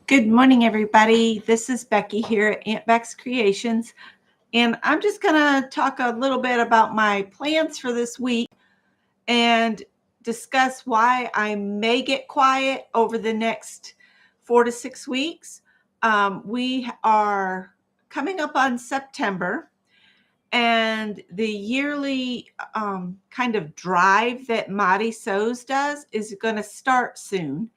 Good morning, everybody. This is Becky here at Aunt Beck's Creations, and I'm just going to talk a little bit about my plans for this week and discuss why I may get quiet over the next 4 to 6 weeks. We are coming up on September, and the yearly kind of drive that Madi Sews does is going to start soon.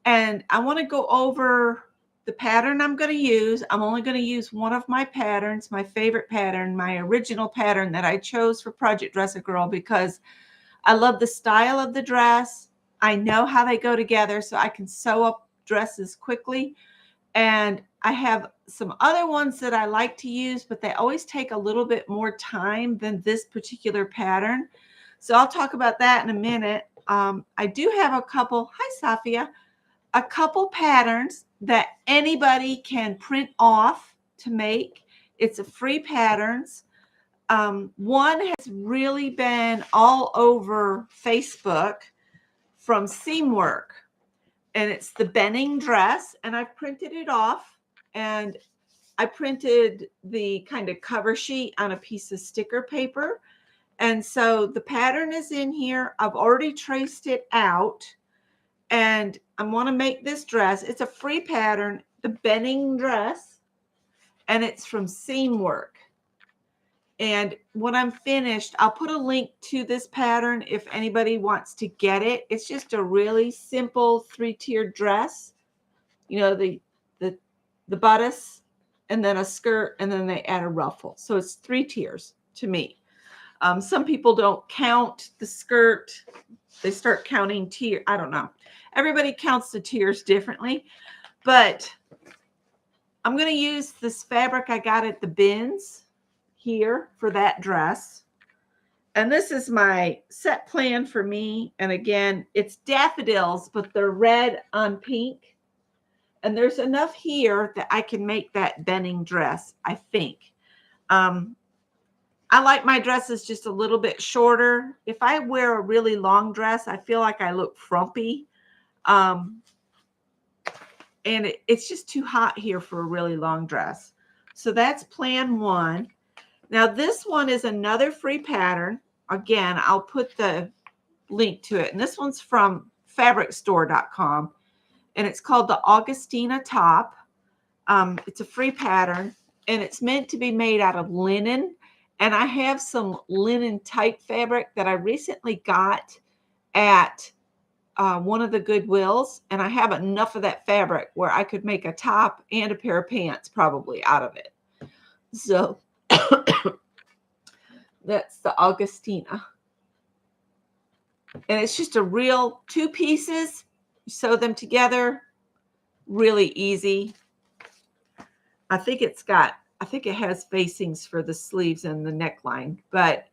And I want to go over the pattern I'm going to use. I'm only going to use one of my patterns, my favorite pattern, my original pattern that I chose for Project Dress a Girl because I love the style of the dress. I know how they go together, so I can sew up dresses quickly. And I have some other ones that I like to use, but they always take a little bit more time than this particular pattern. So I'll talk about that in a minute. I do have a couple. Hi, Safia. A couple patterns that anybody can print off to make. It's a free patterns. One has really been all over Facebook from Seamwork, and it's the Benning dress, and I've printed it off, and I printed the kind of cover sheet on a piece of sticker paper. And so the pattern is in here. I've already traced it out. And I want to make this dress. It's a free pattern, the Benning dress, and it's from Seamwork. And when I'm finished, I'll put a link to this pattern if anybody wants to get it. It's just a really simple 3-tiered dress. You know, the bodice, and then a skirt, and then they add a ruffle. So it's 3 tiers to me. Some people don't count the skirt. They start counting tier. I don't know. Everybody counts the tiers differently, but I'm going to use this fabric I got at the bins here for that dress. And this is my set plan for me. And again, it's daffodils, but they're red on pink. And there's enough here that I can make that Benning dress, I think. I like my dresses just a little bit shorter. If I wear a really long dress, I feel like I look frumpy. And it's just too hot here for a really long dress. So that's plan one. Now this one is another free pattern. Again, I'll put the link to it. And this one's from fabricstore.com. And it's called the Augustina top. It's a free pattern. And it's meant to be made out of linen. And I have some linen type fabric that I recently got at one of the Goodwills, and I have enough of that fabric where I could make a top and a pair of pants probably out of it. So that's the Augustina. And it's just a real 2 pieces. You sew them together. Really easy. I think it has facings for the sleeves and the neckline, but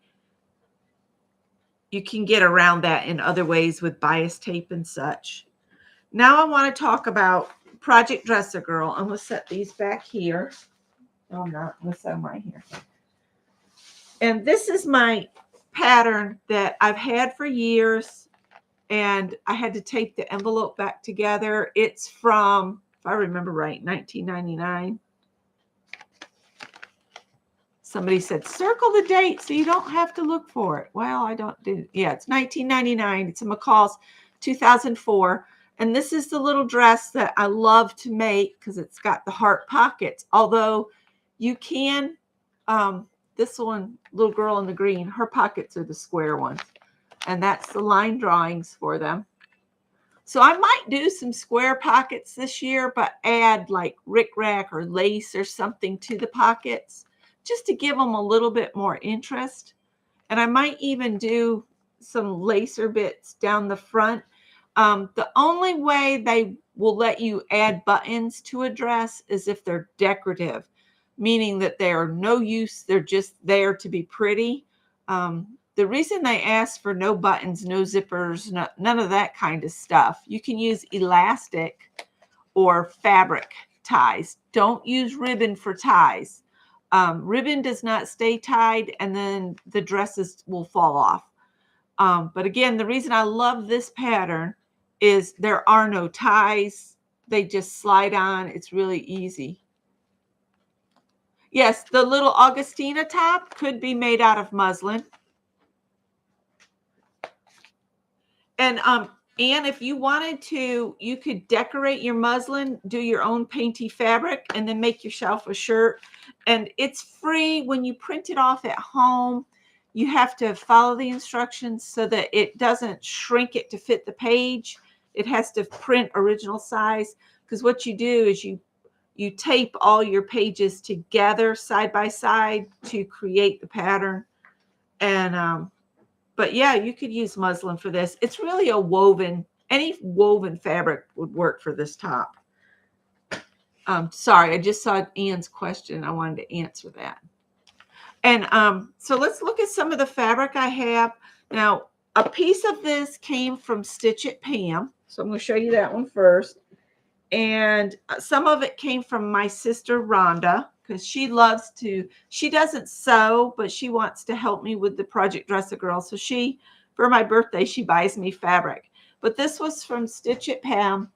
you can get around that in other ways with bias tape and such. Now I want to talk about Project Dress a Girl. I'm going to set these back here. No, I'm not. I'm going to set them right here. And this is my pattern that I've had for years, and I had to tape the envelope back together. It's from, if I remember right, 1999. Somebody said, circle the date so you don't have to look for it. Well, I don't do. Yeah, it's 1999. It's a McCall's 2004. And this is the little dress that I love to make because it's got the heart pockets. Although you can, this one, little girl in the green, her pockets are the square ones. And that's the line drawings for them. So I might do some square pockets this year, but add like rickrack or lace or something to the pockets, just to give them a little bit more interest. And I might even do some lacer bits down the front. The only way they will let you add buttons to a dress is if they're decorative, meaning that they are no use. They're just there to be pretty. The reason they ask for no buttons, no zippers, none of that kind of stuff, you can use elastic or fabric ties. Don't use ribbon for ties. Ribbon does not stay tied, and then the dresses will fall off. But again, the reason I love this pattern is there are no ties They just slide on. It's really easy. Yes, the little Augustina top could be made out of muslin. And if you wanted to, you could decorate your muslin, do your own painty fabric, and then make yourself a shirt. And it's free when you print it off at home. You have to follow the instructions so that it doesn't shrink it to fit the page. It has to print original size, because what you do is you tape all your pages together side by side to create the pattern. And but yeah, you could use muslin for this. It's really a woven, any woven fabric would work for this top. Sorry, I just saw Ann's question. I wanted to answer that. And so let's look at some of the fabric I have. Now, a piece of this came from Stitch It Pam. So I'm going to show you that one first. And some of it came from my sister Rhonda, because she doesn't sew, but she wants to help me with the Project Dress a Girl. So for my birthday, she buys me fabric. But this was from Stitch It Pam,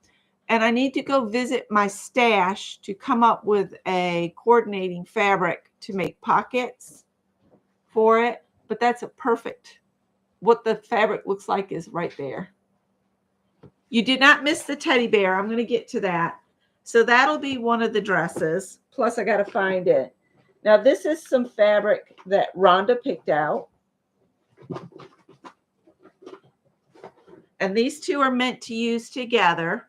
and I need to go visit my stash to come up with a coordinating fabric to make pockets for it. But that's what the fabric looks like is right there. You did not miss the teddy bear. I'm going to get to that. So that'll be one of the dresses. Plus, I got to find it. Now, this is some fabric that Rhonda picked out. And these two are meant to use together.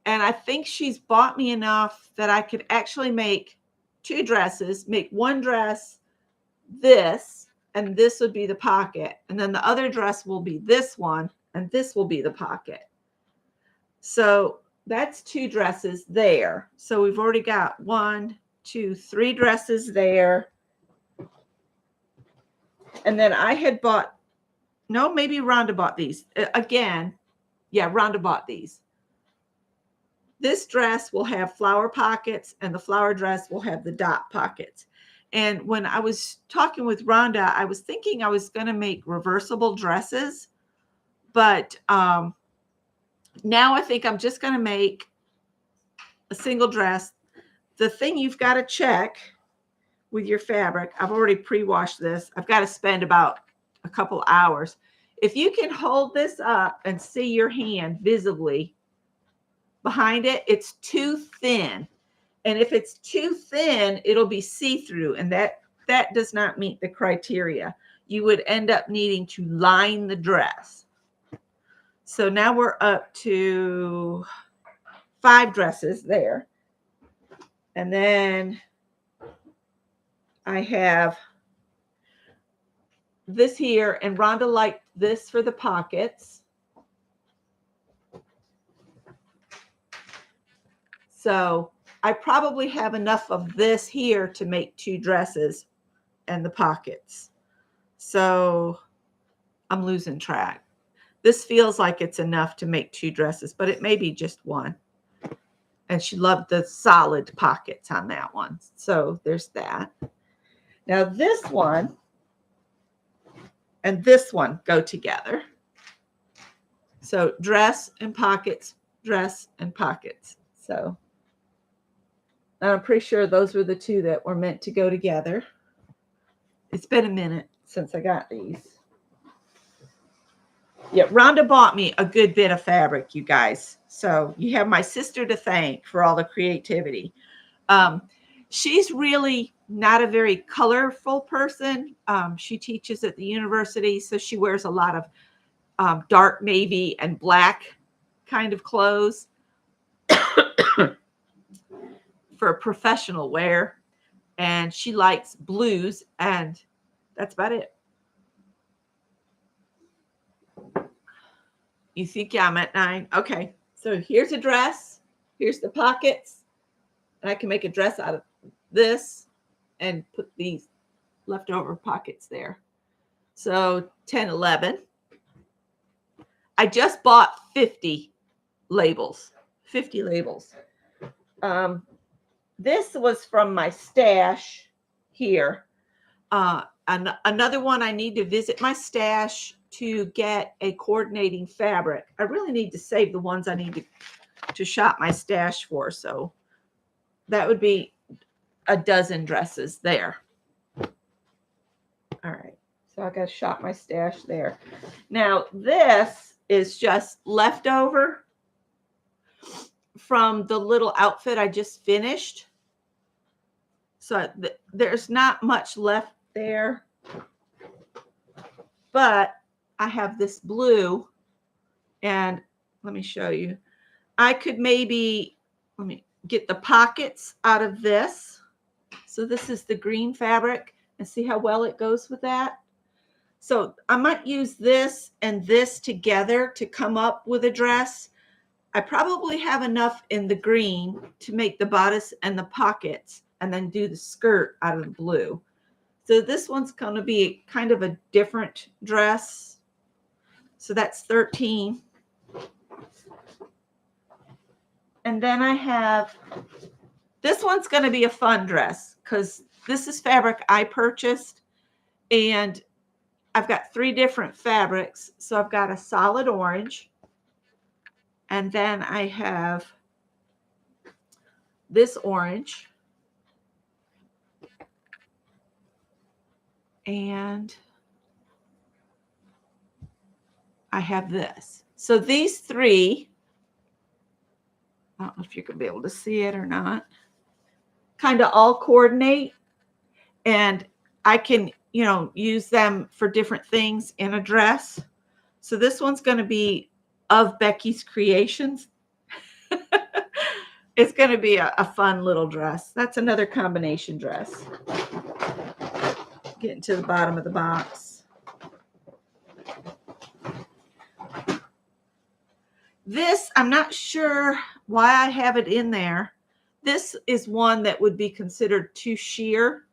And I think she's bought me enough that I could actually make two dresses, make one dress this, and this would be the pocket. And then the other dress will be this one, and this will be the pocket. So that's two dresses there. So we've already got 1, 2, 3 dresses there. And then I had bought, no, maybe Rhonda bought these. Again, yeah, Rhonda bought these. This dress will have flower pockets, and the flower dress will have the dot pockets. And when I was talking with Rhonda, I was thinking I was going to make reversible dresses, but now I think I'm just going to make a single dress. The thing you've got to check with your fabric, I've already pre-washed this. I've got to spend about a couple hours. If you can hold this up and see your hand visibly behind it, it's too thin. And if it's too thin, it'll be see-through, and that does not meet the criteria. You would end up needing to line the dress. So now we're up to 5 dresses there. And then I have this here, and Rhonda liked this for the pockets. So I probably have enough of this here to make 2 dresses and the pockets. So I'm losing track. This feels like it's enough to make 2 dresses, but it may be just 1. And she loved the solid pockets on that one. So there's that. Now this one and this one go together. So dress and pockets, dress and pockets. So I'm pretty sure those were the 2 that were meant to go together. It's been a minute since I got these. Yeah, Rhonda bought me a good bit of fabric, you guys. So you have my sister to thank for all the creativity. She's really not a very colorful person. She teaches at the university, so she wears a lot of dark navy and black kind of clothes for professional wear. And she likes blues, and that's about it. You think I'm at 9? Okay. So here's a dress. Here's the pockets. And I can make a dress out of this and put these leftover pockets there. So 10, 11. I just bought 50 labels. 50 labels. This was from my stash here. And another one, I need to visit my stash to get a coordinating fabric. I really need to save the ones I need to to shop my stash for. So that would be a dozen dresses there. All right. So I got to shop my stash there. Now this is just leftover from the little outfit I just finished. So there's not much left there. But I have this blue, and let me show you. I could maybe, let me get the pockets out of this. So this is the green fabric, and see how well it goes with that. So I might use this and this together to come up with a dress. I probably have enough in the green to make the bodice and the pockets, and then do the skirt out of the blue. So this one's going to be kind of a different dress. So that's 13. And then I have, this one's going to be a fun dress because this is fabric I purchased, and I've got 3 different fabrics. So I've got a solid orange, and then I have this orange, and I have this. So these 3, I don't know if you can be able to see it or not, kind of all coordinate, and I can, you know, use them for different things in a dress. So this one's going to be of Becky's Creations. It's going to be a fun little dress. That's another combination dress. Getting to the bottom of the box. This, I'm not sure why I have it in there. This is one that would be considered too sheer,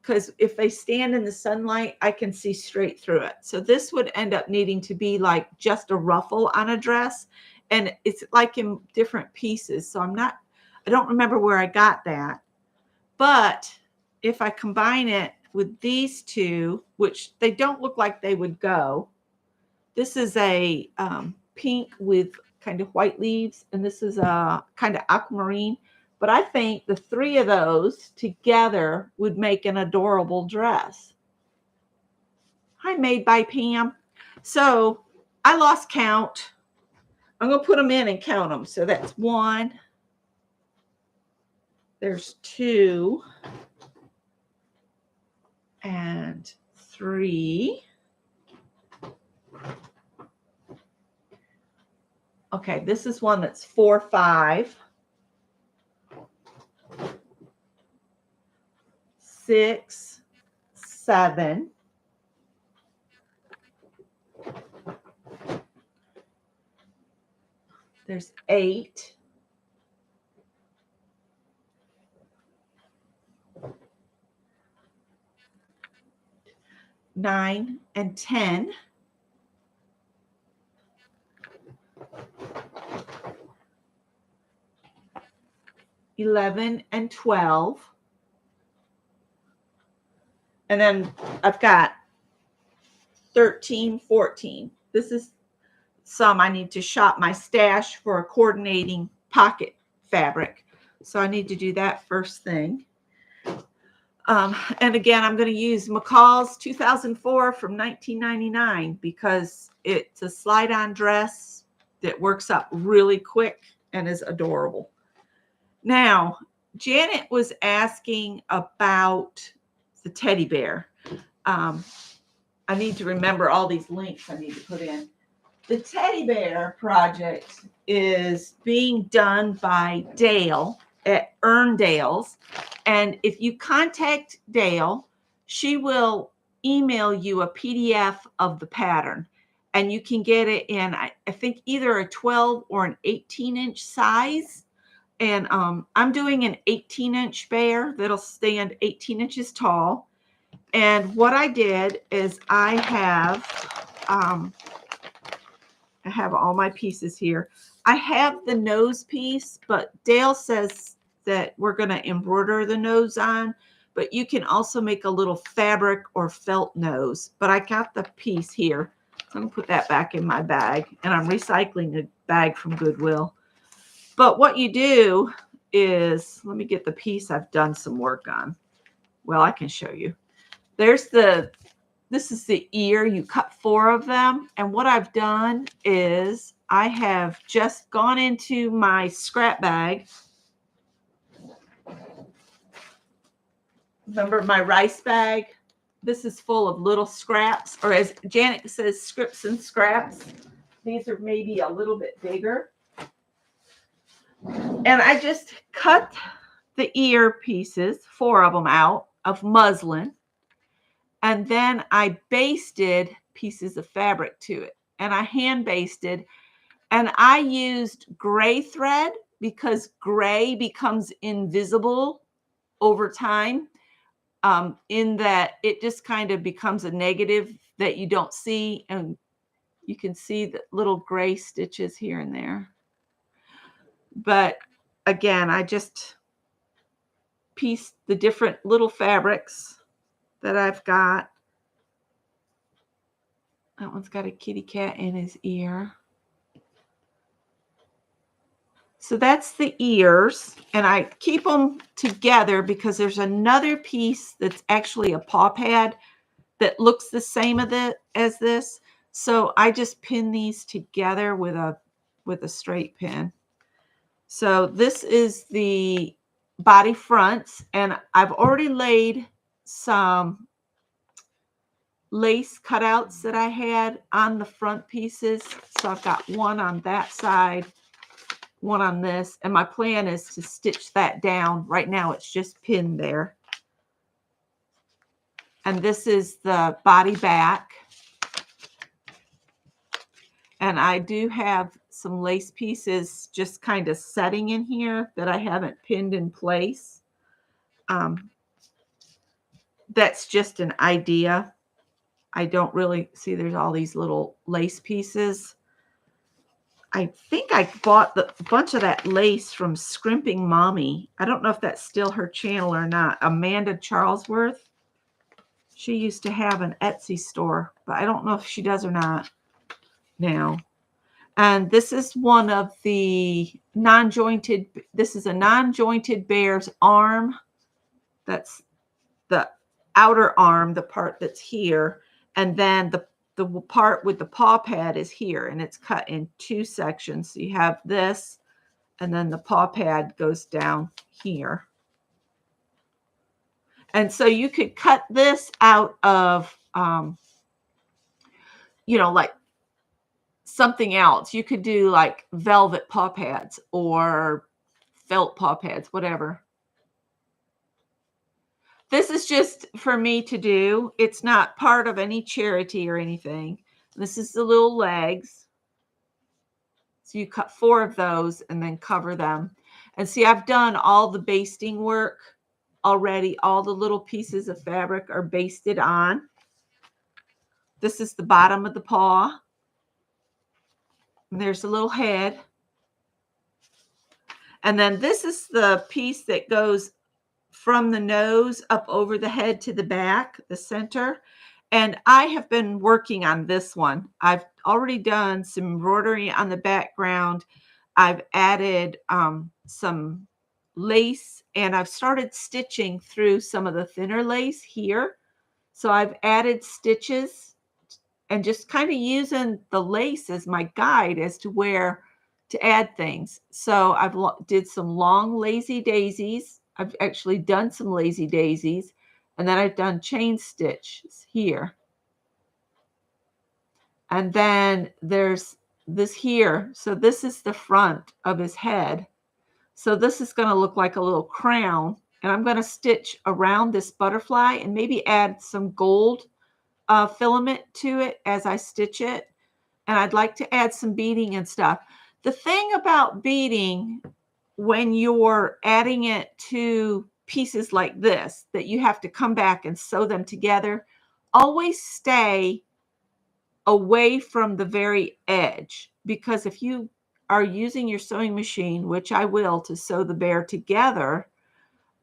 because if they stand in the sunlight, I can see straight through it. So this would end up needing to be like just a ruffle on a dress, and it's like in different pieces. So I don't remember where I got that. But if I combine it with these 2, which they don't look like they would go, this is a pink with kind of white leaves, and this is a kind of aquamarine. But I think the 3 of those together would make an adorable dress. Hi, Made by Pam. So I lost count. I'm going to put them in and count them. So that's 1. There's 2. And 3. Okay, this is one that's 4, 5. 6, 7. There's 8. 9 and 10. 11 and 12. And then I've got 13, 14. This is some I need to shop my stash for a coordinating pocket fabric. So I need to do that first thing. And again, I'm going to use McCall's 2004 from 1999 because it's a slide-on dress that works up really quick and is adorable. Now, Janet was asking about the teddy bear. I need to remember all these links I need to put in. The teddy bear project is being done by Dale at Earndale's. And if you contact Dale, she will email you a PDF of the pattern. And you can get it in, I think, either a 12 or an 18-inch size. And I'm doing an 18-inch bear that'll stand 18 inches tall. And what I did is I have all my pieces here. I have the nose piece, but Dale says that we're going to embroider the nose on, but you can also make a little fabric or felt nose. But I got the piece here. So I'm going to put that back in my bag, and I'm recycling a bag from Goodwill. But what you do is, let me get the piece I've done some work on. Well, I can show you. This is the ear. You cut 4 of them. And what I've done is I have just gone into my scrap bag. Remember my rice bag? This is full of little scraps, or as Janet says, scripts and scraps. These are maybe a little bit bigger. And I just cut the ear pieces, 4 of them out of muslin. And then I basted pieces of fabric to it. And I hand basted. And I used gray thread because gray becomes invisible over time, in that it just kind of becomes a negative that you don't see. And you can see the little gray stitches here and there. But again, I just pieced the different little fabrics that I've got. That one's got a kitty cat in his ear. So that's the ears, and I keep them together because there's another piece that's actually a paw pad that looks the same as this. So I just pin these together with a straight pin. So this is the body fronts, and I've already laid some lace cutouts that I had on the front pieces. So I've got one on that side, one on this, and my plan is to stitch that down. Right now it's just pinned there. And this is the body back. And I do have some lace pieces just kind of setting in here that I haven't pinned in place. That's just an idea. I don't really see, there's all these little lace pieces. I think I bought a bunch of that lace from Scrimping Mommy. I don't know if that's still her channel or not. Amanda Charlesworth. She used to have an Etsy store, but I don't know if she does or not now. And this is one of the non-jointed, this is a non-jointed bear's arm. That's the outer arm, the part that's here. And then the part with the paw pad is here, and it's cut in 2 sections. So you have this, and then the paw pad goes down here. And so you could cut this out of, like something else. You could do like velvet paw pads or felt paw pads, whatever. This is just for me to do. It's not part of any charity or anything. This is the little legs. So you cut 4 of those and then cover them. And see, I've done all the basting work already. All the little pieces of fabric are basted on. This is the bottom of the paw. And there's a little head. And then this is the piece that goes from the nose up over the head to the back, the center. And I have been working on this one. I've already done some embroidery on the background. I've added some lace, and I've started stitching through some of the thinner lace here. So I've added stitches and just kind of using the lace as my guide as to where to add things. So I've did some long lazy daisies. I've actually done some lazy daisies, and then I've done chain stitches here. And then there's this here. So this is the front of his head. So this is going to look like a little crown, and I'm going to stitch around this butterfly and maybe add some gold filament to it as I stitch it. And I'd like to add some beading and stuff. The thing about beading, when you're adding it to pieces like this, that you have to come back and sew them together, always stay away from the very edge, because if you are using your sewing machine, which I will, to sew the bear together,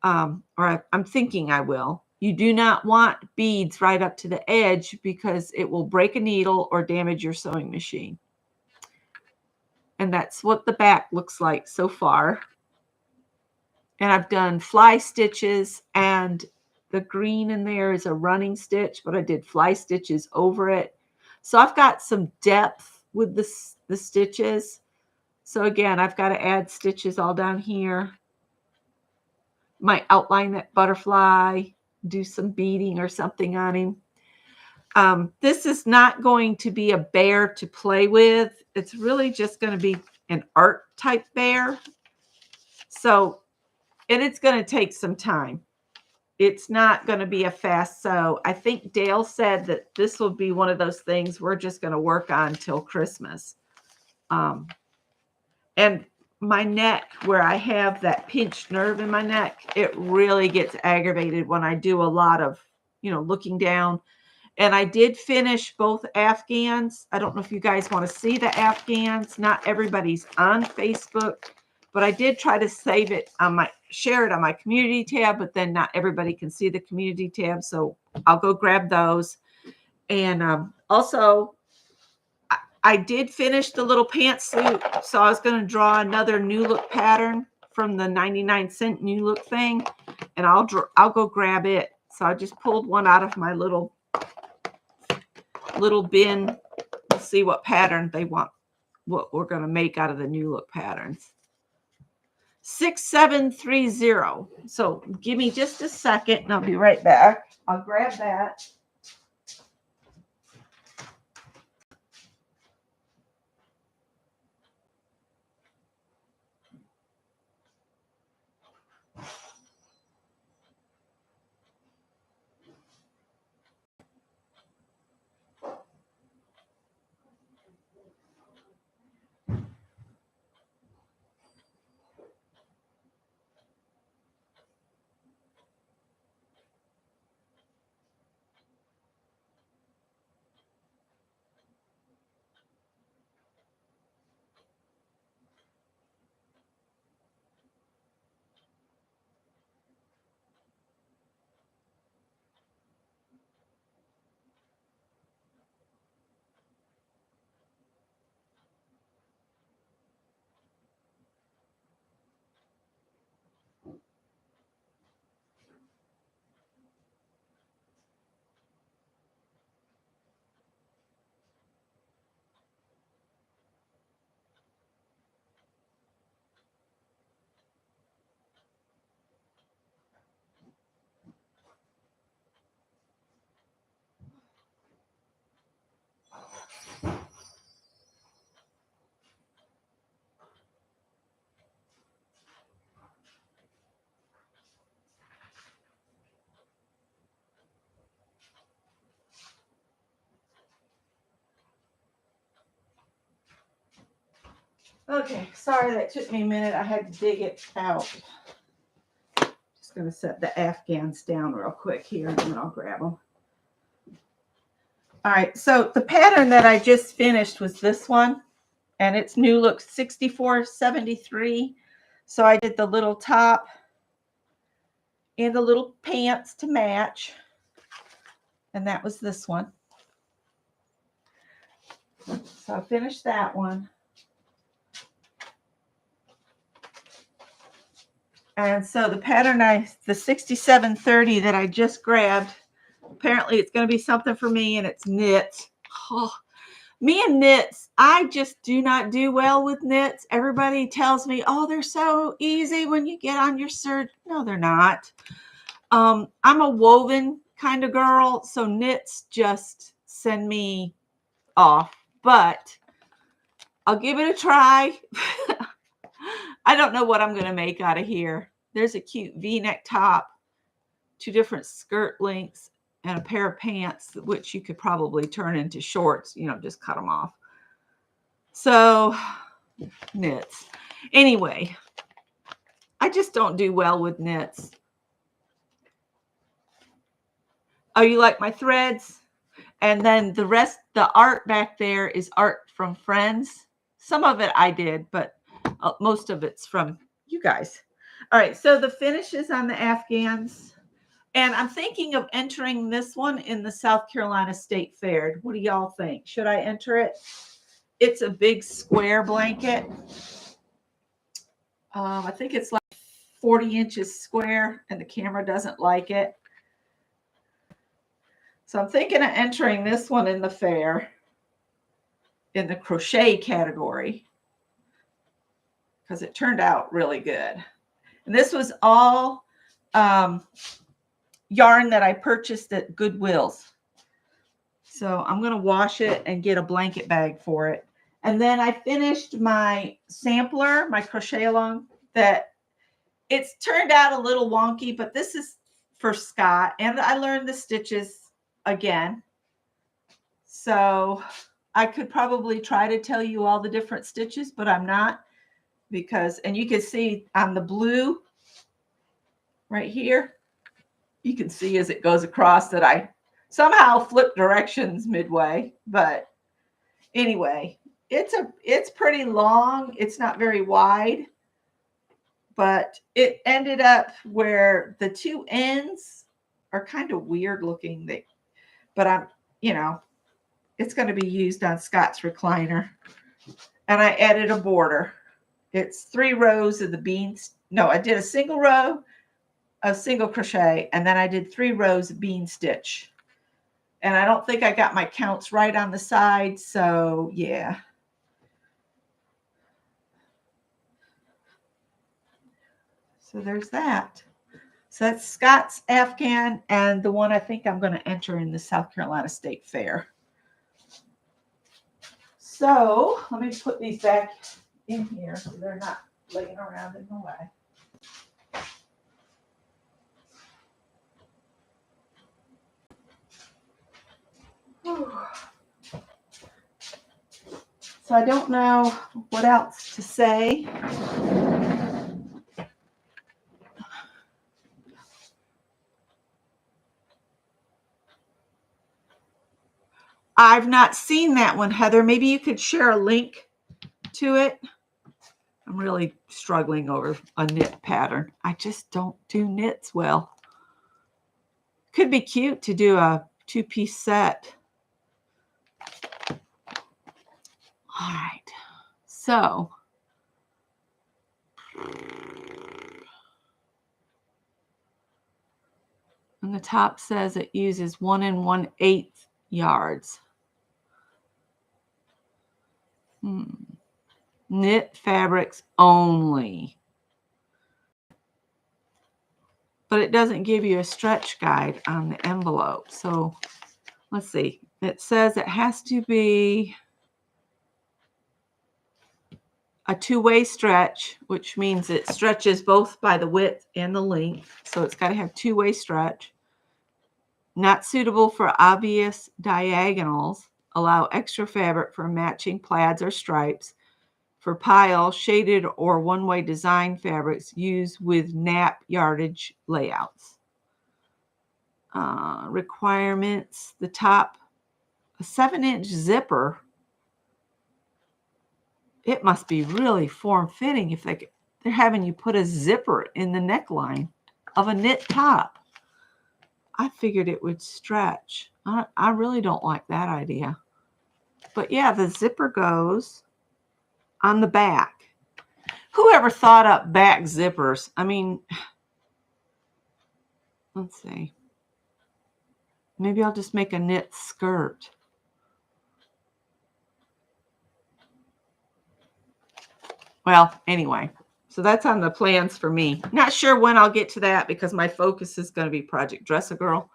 or I'm thinking I will, you do not want beads right up to the edge because it will break a needle or damage your sewing machine. And that's what the back looks like so far. And I've done fly stitches, and the green in there is a running stitch, but I did fly stitches over it. So I've got some depth with the stitches. So again, I've got to add stitches all down here. Might outline that butterfly, do some beading or something on him. This is not going to be a bear to play with. It's really just going to be an art type bear. So, and it's going to take some time. It's not going to be a fast sew. I think Dale said that this will be one of those things we're just going to work on till Christmas. And my neck, where I have that pinched nerve in my neck, it really gets aggravated when I do a lot of, looking down. And I did finish both Afghans. I don't know if you guys want to see the Afghans. Not everybody's on Facebook, but I did try to share it on my community tab, but then not everybody can see the community tab. So I'll go grab those. And also, I did finish the little pantsuit. So I was going to draw another new look pattern from the 99-cent new look thing. And I'll go grab it. So I just pulled one out of my little bin. We'll see what pattern they want, what we're going to make out of the new look patterns. 6730. So give me just a second and I'll be right back. I'll grab that. Okay, sorry that took me a minute. I had to dig it out. Just going to set the Afghans down real quick here and then I'll grab them. All right, so the pattern that I just finished was this one, and it's new look 6473. So I did the little top and the little pants to match, and that was this one. So I finished that one. And so the pattern the 6730 that I just grabbed, apparently it's going to be something for me, and it's knits. Oh, me and knits, I just do not do well with knits. Everybody tells me, oh, they're so easy when you get on your serge. No, they're not. I'm a woven kind of girl, so knits just send me off. But I'll give it a try. I don't know what I'm going to make out of here. There's a cute V-neck top, 2 different skirt lengths, and a pair of pants, which you could probably turn into shorts, just cut them off. So, knits. Anyway, I just don't do well with knits. Oh, you like my threads? And then the rest, the art back there is art from friends. Some of it I did, but most of it's from you guys. All right, so the finishes on the Afghans. And I'm thinking of entering this one in the South Carolina State Fair. What do y'all think? Should I enter it? it's a big square blanket. I think it's like 40 inches square, and the camera doesn't like it. So I'm thinking of entering this one in the fair in the crochet category because it turned out really good. And this was all yarn that I purchased at Goodwill's. So I'm going to wash it and get a blanket bag for it. And then I finished my sampler, my crochet along, that it's turned out a little wonky, but this is for Scott. And I learned the stitches again. So I could probably try to tell you all the different stitches, but I'm not, because, and you can see on the blue right here, you can see as it goes across that I somehow flip directions midway. But anyway, it's pretty long. It's not very wide, but it ended up where the two ends are kind of weird looking. But I'm, it's going to be used on Scott's recliner. And I added a border. It's 3 rows of the beans. No, I did a single row of single crochet, and then I did 3 rows of bean stitch. And I don't think I got my counts right on the side, so yeah. So there's that. So that's Scott's Afghan, and the one I think I'm going to enter in the South Carolina State Fair. So let me put these back in here so they're not laying around in the way. So I don't know what else to say. I've not seen that one, Heather. Maybe you could share a link to it. I'm really struggling over a knit pattern. I just don't do knits well. Could be cute to do a 2-piece set. All right. So on the top says it uses 1 1/8 yards. Knit fabrics only. But it doesn't give you a stretch guide on the envelope. So let's see. It says it has to be a 2-way stretch, which means it stretches both by the width and the length. So it's got to have 2-way stretch. Not suitable for obvious diagonals. Allow extra fabric for matching plaids or stripes. For pile, shaded, or one-way design fabrics, use with nap yardage layouts. Requirements, the top, a 7-inch zipper. It must be really form-fitting if they're having you put a zipper in the neckline of a knit top. I figured it would stretch. I really don't like that idea. But yeah, the zipper goes on the back. Whoever thought up back zippers? I mean, let's see. Maybe I'll just make a knit skirt. Well, anyway, so that's on the plans for me. Not sure when I'll get to that because my focus is going to be Project Dress a Girl.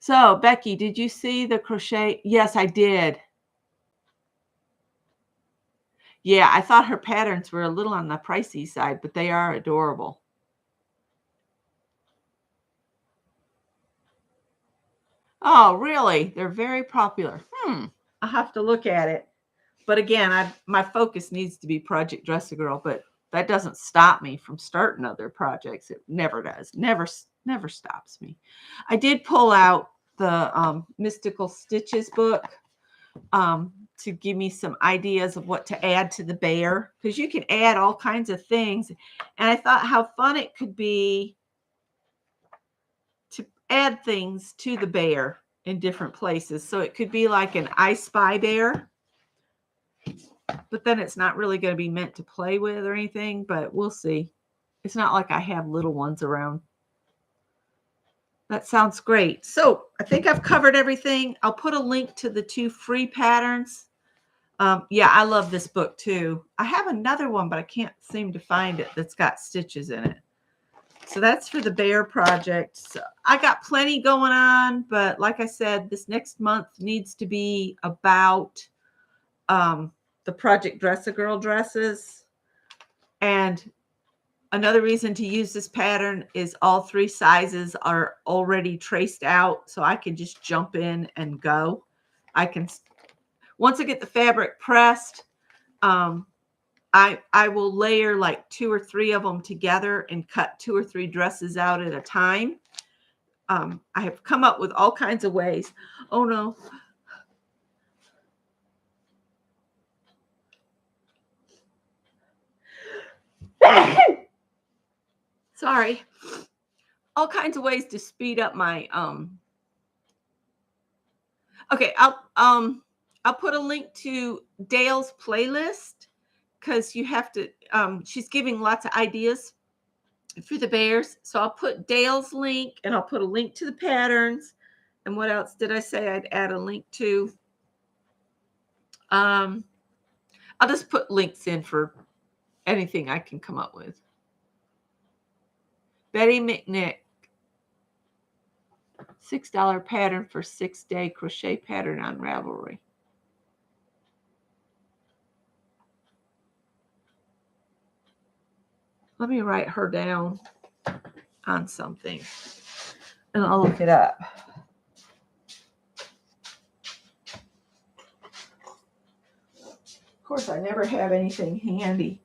So, Becky, did you see the crochet? Yes, I did. Yeah, I thought her patterns were a little on the pricey side, but they are adorable. Oh, really? They're very popular. I'll have to look at it. But again, my focus needs to be Project Dress a Girl, but that doesn't stop me from starting other projects. It never does. Never stops me. I did pull out the Mystical Stitches book to give me some ideas of what to add to the bear, because you can add all kinds of things. And I thought how fun it could be to add things to the bear in different places. So it could be like an I Spy bear. but then it's not really going to be meant to play with or anything, but we'll see. It's not like I have little ones around. That sounds great. So I think I've covered everything. I'll put a link to the 2 free patterns. Yeah, I love this book too. I have another one, but I can't seem to find it that's got stitches in it. So that's for the bear project. So I got plenty going on, but like I said, this next month needs to be about the Project Dress a Girl dresses. And another reason to use this pattern is all 3 sizes are already traced out, so I can just jump in and go. Once I get the fabric pressed, I will layer like 2 or 3 of them together and cut 2 or 3 dresses out at a time. I have come up with all kinds of ways. Oh no. Sorry. All kinds of ways to speed up my okay, I'll put a link to Dale's playlist because you have to she's giving lots of ideas for the bears. So I'll put Dale's link and I'll put a link to the patterns. And what else did I say I'd add a link to? I'll just put links in for anything I can come up with. Betty McNick, $6 pattern for 6-day crochet pattern on Ravelry. Let me write her down on something and I'll look it up. Of course, I never have anything handy.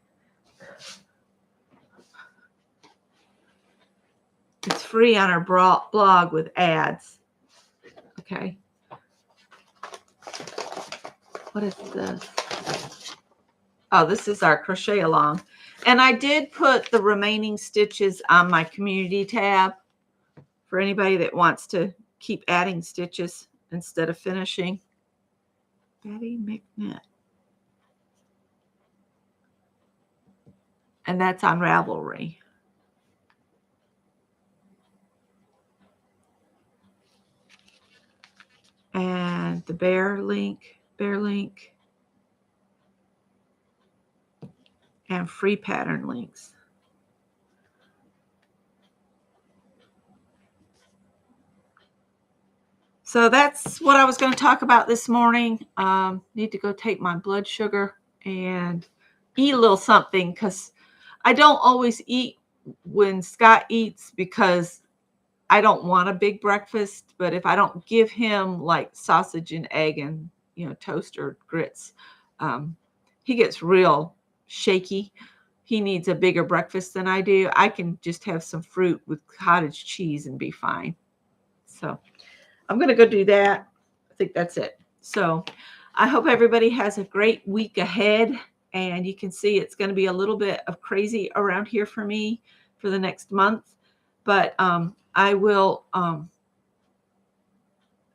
It's free on our blog with ads. Okay. What is this? Oh, this is our crochet along. And I did put the remaining stitches on my community tab for anybody that wants to keep adding stitches instead of finishing. Betty McNitt. And that's on Ravelry. And the bear link, and free pattern links. So that's what I was going to talk about this morning. Need to go take my blood sugar and eat a little something because I don't always eat when Scott eats because I don't want a big breakfast. But if I don't give him like sausage and egg and toast or grits, he gets real shaky. He needs a bigger breakfast than I do. I can just have some fruit with cottage cheese and be fine. So I'm going to go do that. I think that's it. So I hope everybody has a great week ahead. And you can see it's going to be a little bit of crazy around here for me for the next month. But I will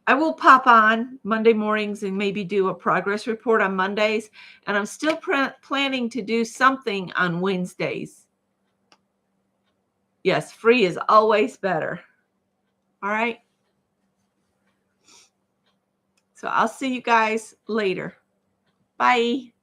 pop on Monday mornings and maybe do a progress report on Mondays. And I'm still planning to do something on Wednesdays. Yes, free is always better. All right. So I'll see you guys later. Bye.